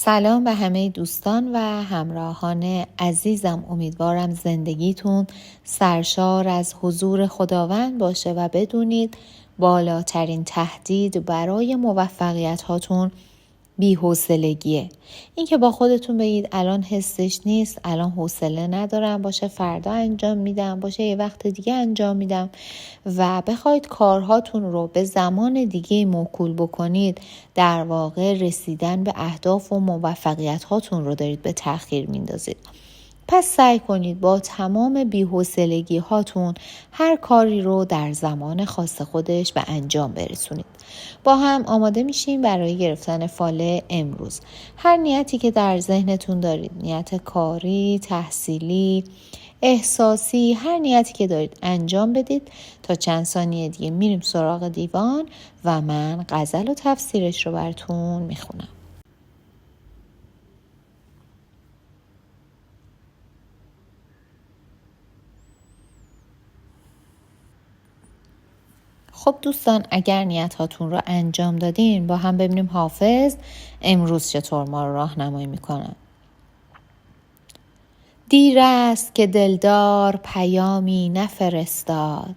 سلام به همه دوستان و همراهان عزیزم. امیدوارم زندگیتون سرشار از حضور خداوند باشه و بدونید بالاترین تهدید برای موفقیت هاتون بی‌حوصلگیه. این که با خودتون بگید الان حسش نیست، الان حوصله ندارم، باشه فردا انجام میدم، باشه یه وقت دیگه انجام میدم و بخواید کارهاتون رو به زمان دیگه موکول بکنید، در واقع رسیدن به اهداف و موفقیت هاتون رو دارید به تأخیر میندازید. پس سعی کنید با تمام بی‌حوصلگی هاتون هر کاری رو در زمان خاص خودش به انجام برسونید. با هم آماده میشیم برای گرفتن فال امروز. هر نیتی که در ذهنتون دارید، نیت کاری، تحصیلی، احساسی، هر نیتی که دارید انجام بدید. تا چند ثانیه دیگه میریم سراغ دیوان و من غزل و تفسیرش رو براتون میخونم. خب دوستان، اگر نیت هاتون رو انجام دادین، با هم ببینیم حافظ امروز چطور ما رو راهنمایی میکنه. دیر است که دلدار پیامی نفرستاد،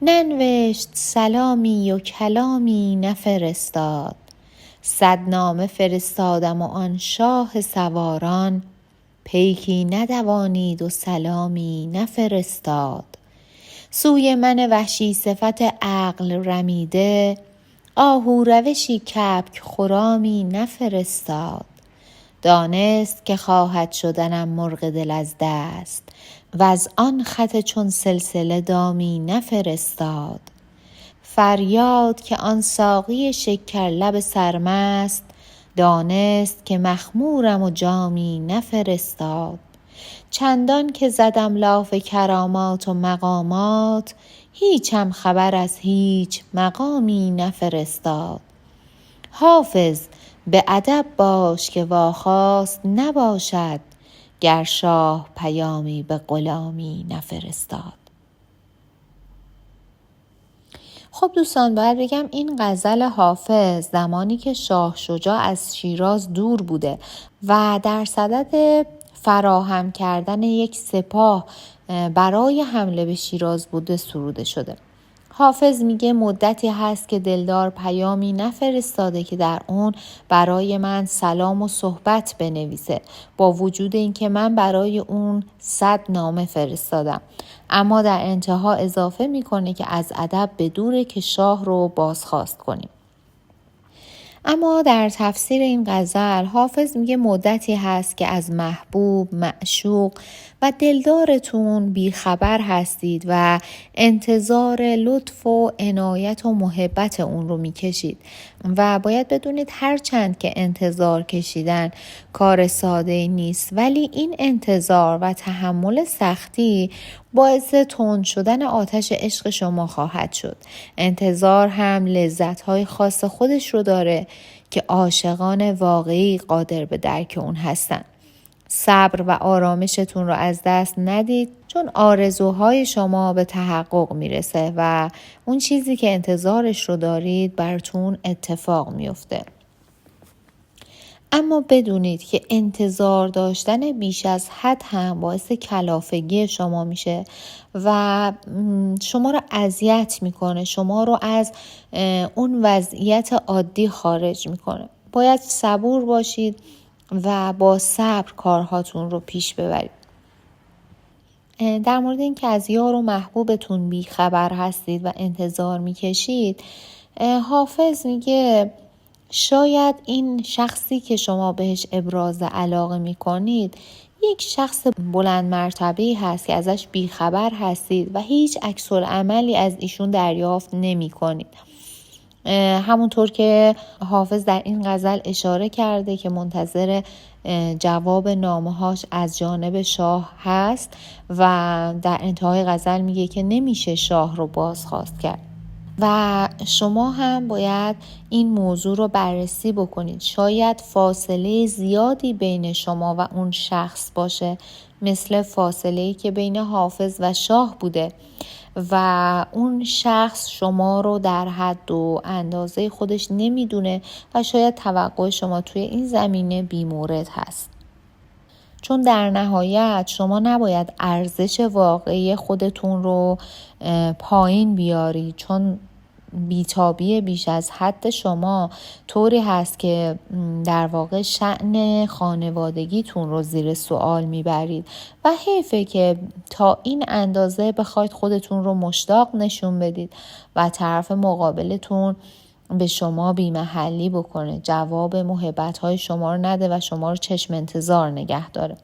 ننوشت سلامی و کلامی نفرستاد. 100 نامه فرستادم و آن شاه سواران، پیکی ندوانید و سلامی نفرستاد. سوی من وحشی صفت عقل رمیده، آهو روشی کبک خرامی نفرستاد. دانست که خواهد شدنم مرغ دل از دست، و از آن خط چون سلسله دامی نفرستاد. فریاد که آن ساقی شکر لب سرمست، دانست که مخمورم و جامی نفرستاد. چندان که زدم لاف کرامات و مقامات، هیچم خبر از هیچ مقامی نفرستاد. حافظ به ادب باش که واخواست نباشد، گر شاه پیامی به غلامی نفرستاد. خب دوستان، باید بگم این غزل حافظ زمانی که شاه شجاع از شیراز دور بوده و در صدد فراهم کردن یک سپاه برای حمله به شیراز بوده سروده شده. حافظ میگه مدتی هست که دلدار پیامی نفرستاده که در اون برای من سلام و صحبت بنویسه، با وجود اینکه من برای اون 100 نامه فرستادم. اما در انتها اضافه میکنه که از ادب به دوره که شاه رو بازخواست کنیم. اما در تفسیر این غزل حافظ میگه مدتی هست که از محبوب، معشوق و دلدارتون بیخبر هستید و انتظار لطف و عنایت و محبت اون رو میکشید و باید بدونید هرچند که انتظار کشیدن کار ساده نیست، ولی این انتظار و تحمل سختی باعث تند شدن آتش عشق شما خواهد شد. انتظار هم لذت‌های خاص خودش رو داره که عاشقان واقعی قادر به درک اون هستن. صبر و آرامشتون رو از دست ندید، چون آرزوهای شما به تحقق میرسه و اون چیزی که انتظارش رو دارید براتون اتفاق میفته. اما بدونید که انتظار داشتن بیش از حد هم باعث کلافگی شما میشه و شما رو اذیت میکنه، شما رو از اون وضعیت عادی خارج میکنه. باید صبور باشید و با صبر کارهاتون رو پیش ببرید. در مورد این که از یار و محبوبتون بیخبر هستید و انتظار میکشید، حافظ میگه شاید این شخصی که شما بهش ابراز علاقه میکنید یک شخص بلند مرتبه‌ای هست که ازش بیخبر هستید و هیچ عکس‌العملی از ایشون دریافت نمی‌کنید. همونطور که حافظ در این غزل اشاره کرده که منتظر جواب نامه‌هاش از جانب شاه هست و در انتهای غزل میگه که نمیشه شاه رو بازخواست کرد. و شما هم باید این موضوع رو بررسی بکنید. شاید فاصله زیادی بین شما و اون شخص باشه، مثل فاصله‌ای که بین حافظ و شاه بوده و اون شخص شما رو در حد و اندازه خودش نمیدونه و شاید توقع شما توی این زمینه بی‌مورد هست. چون در نهایت شما نباید ارزش واقعی خودتون رو پایین بیاری، چون بیتابی بیش از حد شما طوری هست که در واقع شأن خانوادگیتون رو زیر سوال میبرید و حیفه که تا این اندازه بخواید خودتون رو مشتاق نشون بدید و طرف مقابلتون به شما بی‌محلی بکنه، جواب محبت‌های شما رو نده و شما رو چشم انتظار نگه داره.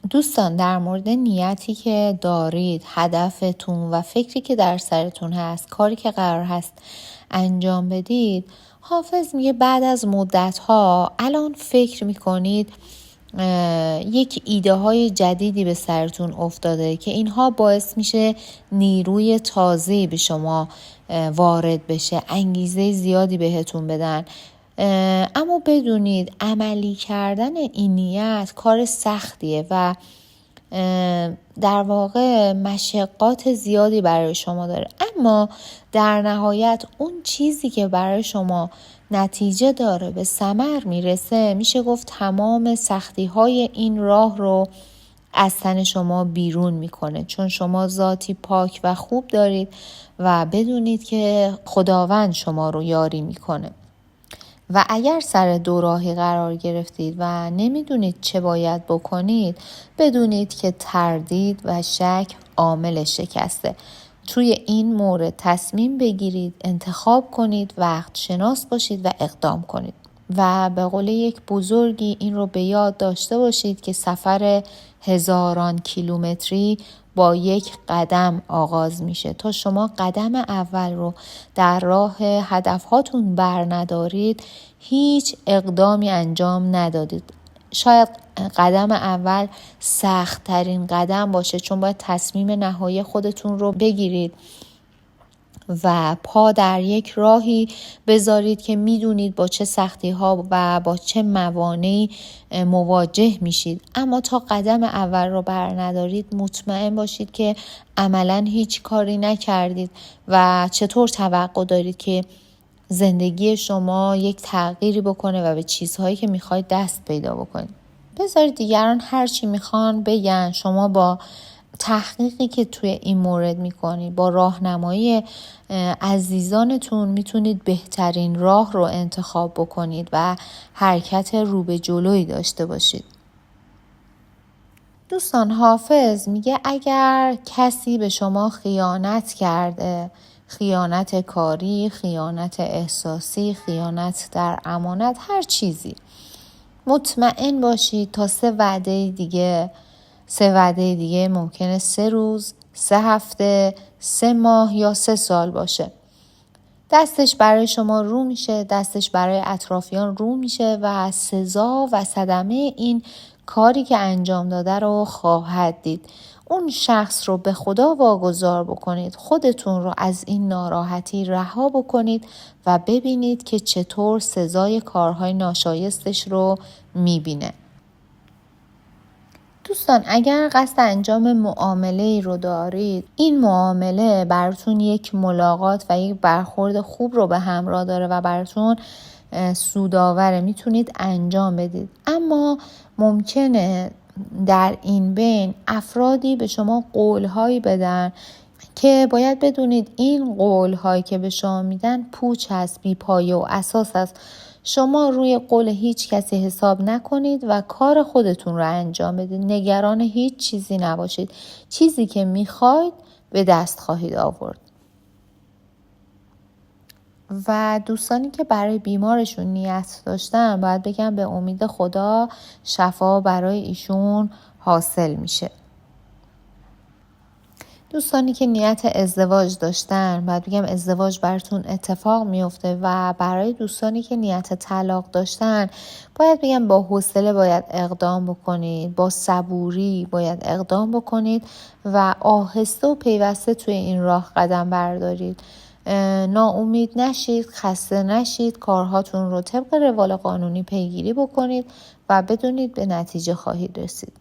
دوستان، در مورد نیتی که دارید، هدفتون و فکری که در سرتون هست، کاری که قرار هست انجام بدید، حافظ میگه بعد از مدت‌ها الان فکر میکنید یک ایده های جدیدی به سرتون افتاده که اینها باعث میشه نیروی تازه‌ای به شما وارد بشه، انگیزه زیادی بهتون بدن. اما بدونید عملی کردن این نیت کار سختیه و در واقع مشقات زیادی برای شما داره، اما در نهایت اون چیزی که برای شما نتیجه داره، به ثمر میرسه، میشه گفت تمام سختی های این راه رو از تن شما بیرون میکنه، چون شما ذاتی پاک و خوب دارید و بدونید که خداوند شما رو یاری میکنه. و اگر سر دوراهی قرار گرفتید و نمیدونید چه باید بکنید، بدونید که تردید و شک عامل شکسته. توی این مورد تصمیم بگیرید، انتخاب کنید، وقت شناس باشید و اقدام کنید. و به قول یک بزرگی این رو به یاد داشته باشید که سفر هزاران کیلومتری با یک قدم آغاز میشه. تا شما قدم اول رو در راه هدفهاتون بر ندارید، هیچ اقدامی انجام ندادید. شاید قدم اول سخت ترین قدم باشه، چون باید تصمیم نهایی خودتون رو بگیرید و پا در یک راهی بذارید که میدونید با چه سختی ها و با چه موانعی مواجه میشید. اما تا قدم اول رو بر ندارید، مطمئن باشید که عملاً هیچ کاری نکردید و چطور توقع دارید که زندگی شما یک تغییری بکنه و به چیزهایی که میخواید دست پیدا بکنید. بذارید دیگران هر چی میخوان بگن، شما با تحقیقی که توی این مورد میکنید، با راهنمایی عزیزانتون میتونید بهترین راه رو انتخاب بکنید و حرکت رو به جلوی داشته باشید. دوستان، حافظ میگه اگر کسی به شما خیانت کرده، خیانت کاری، خیانت احساسی، خیانت در امانت، هر چیزی، مطمئن باشید تا 3 وعده دیگه ممکنه 3 روز، 3 هفته، 3 ماه یا 3 سال باشه. دستش برای شما رو میشه، دستش برای اطرافیان رو میشه و سزا و صدمه این کاری که انجام داده رو خواهد دید. اون شخص رو به خدا واگذار بکنید، خودتون رو از این ناراحتی رها بکنید و ببینید که چطور سزای کارهای ناشایستش رو میبینه. دوستان، اگر قصد انجام معامله رو دارید، این معامله براتون یک ملاقات و یک برخورد خوب رو به همراه داره و براتون سودآوره، میتونید انجام بدید. اما ممکنه در این بین افرادی به شما قولهایی بدن که باید بدونید این قولهایی که به شما میدن پوچ هست، بی پایه و اساس است. شما روی قول هیچ کسی حساب نکنید و کار خودتون رو انجام بدید. نگران هیچ چیزی نباشید. چیزی که میخواید به دست خواهید آورد. و دوستانی که برای بیمارشون نیت داشتن، باید بگم به امید خدا شفا برای ایشون حاصل میشه. دوستانی که نیت ازدواج داشتن، باید بگم ازدواج براتون اتفاق میفته. و برای دوستانی که نیت طلاق داشتن، باید بگم با حوصله باید اقدام بکنید، با صبوری باید اقدام بکنید و آهسته و پیوسته توی این راه قدم بردارید. ناامید نشید، خسته نشید، کارهاتون رو طبق روال قانونی پیگیری بکنید و بدونید به نتیجه خواهید رسید.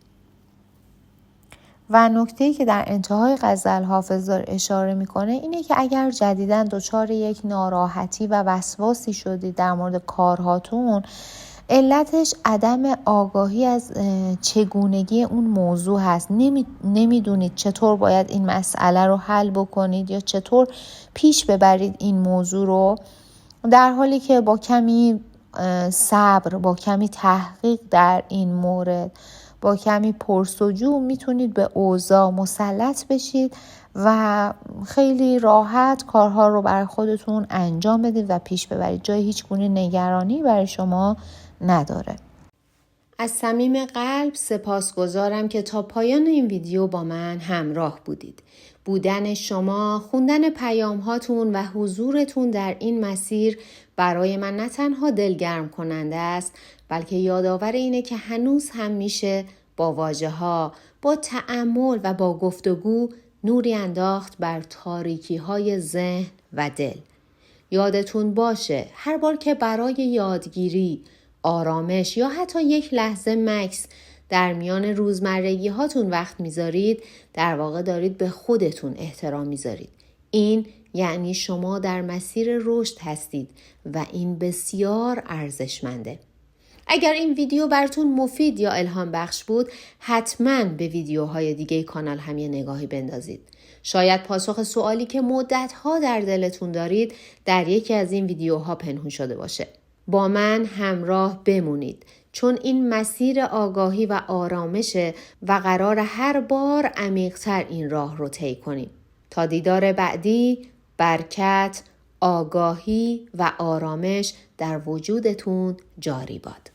و نکته‌ای که در انتهای غزل حافظ داره اشاره میکنه اینه که اگر جدیداً دچار یک ناراحتی و وسواسی شدید در مورد کارهاتون، علتش عدم آگاهی از چگونگی اون موضوع هست. نمیدونید چطور باید این مسئله رو حل بکنید یا چطور پیش ببرید این موضوع رو، در حالی که با کمی صبر، با کمی تحقیق در این مورد، با کمی پرسجو میتونید به اوضاع مسلط بشید و خیلی راحت کارها رو برای خودتون انجام بدید و پیش ببرید. جای هیچ گونه نگرانی برای شما نداره. از صمیم قلب سپاسگزارم که تا پایان این ویدیو با من همراه بودید. بودن شما، خوندن پیام هاتون و حضورتون در این مسیر برای من نه تنها دلگرم کننده است، بلکه یادآور اینه که هنوز هم میشه با واژه ها، با تأمل و با گفتگو نوری انداخت بر تاریکی های ذهن و دل. یادتون باشه هر بار که برای یادگیری، آرامش یا حتی یک لحظه مکث در میان روزمرگی هاتون وقت میذارید، در واقع دارید به خودتون احترام میذارید. این یعنی شما در مسیر رشد هستید و این بسیار ارزشمنده. اگر این ویدیو براتون مفید یا الهام بخش بود، حتما به ویدیوهای دیگه کانال هم یه نگاهی بندازید. شاید پاسخ سوالی که مدت‌ها در دلتون دارید در یکی از این ویدیوها پنهون شده باشه. با من همراه بمونید، چون این مسیر آگاهی و آرامشه و قرار هر بار عمیق‌تر این راه رو طی کنیم. تا دیدار بعدی، برکت، آگاهی و آرامش در وجودتون جاری باد.